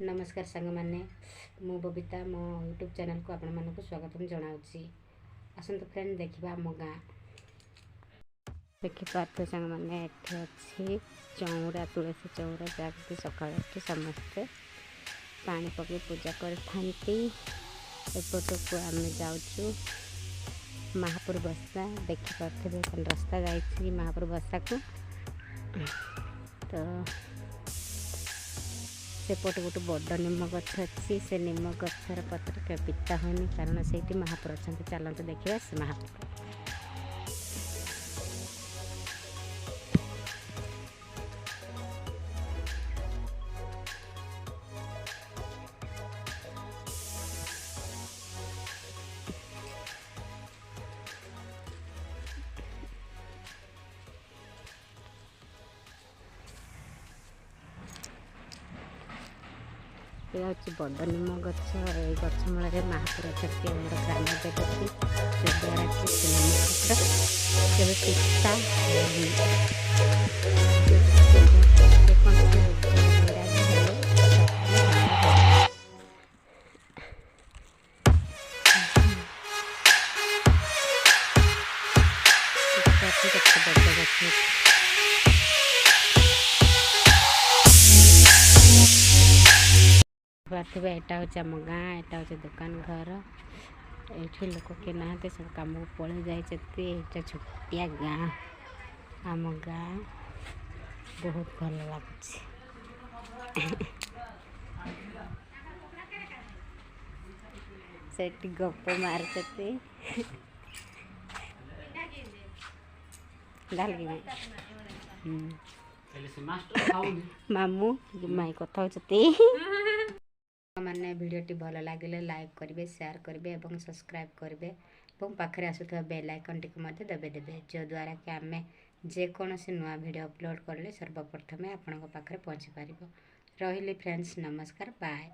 नमस्कार सांग मैंने मु बबीता मो यूट्यूब चैनल को आपण मानक स्वागत जनावि। आसतु फ्रेंड देखा मो गाँ देखिपारे सांग मैंने अच्छी चौरा तुलसी चौरा जहाँकि सकाल समस्ते पानी पकई पूजा करपट को आम जाऊँ महापुर बसा देखिपे रास्ता जाइए महापुर बसा को तो सेपट गोटे बड़ निम गछ अच्छी से निम गचर पत्र के पिता होनी कारण से महापुर अच्छा चलते देखा से महापुर। ये हूँ बड़ निम गछ ये गछ मूल महापुर अच्छी ग्राम देवती द्वारा केवल पिता पार्थिव यहाँ हूँ आम गाँ यहाँ हूँ दुकान घर ये लोक किए ना सब कम को पलि जाइए छोटिया गाँ आम गाँ बहुत भल लगुच से गप मार मामू माई कथा मैंने वीडियोटी भल लगे लाइक करेंगे शेयर करेंगे और सब्सक्राइब करेंगे और पाखे आसुवा बेल आइकन टी दबेदेवे जो द्वारा कि आम जेकोसी नुआ वीडियो अपलोड कले सर्वप्रथमे आपण पाखे पहुँची पार रही फ्रेंड्स नमस्कार बाय।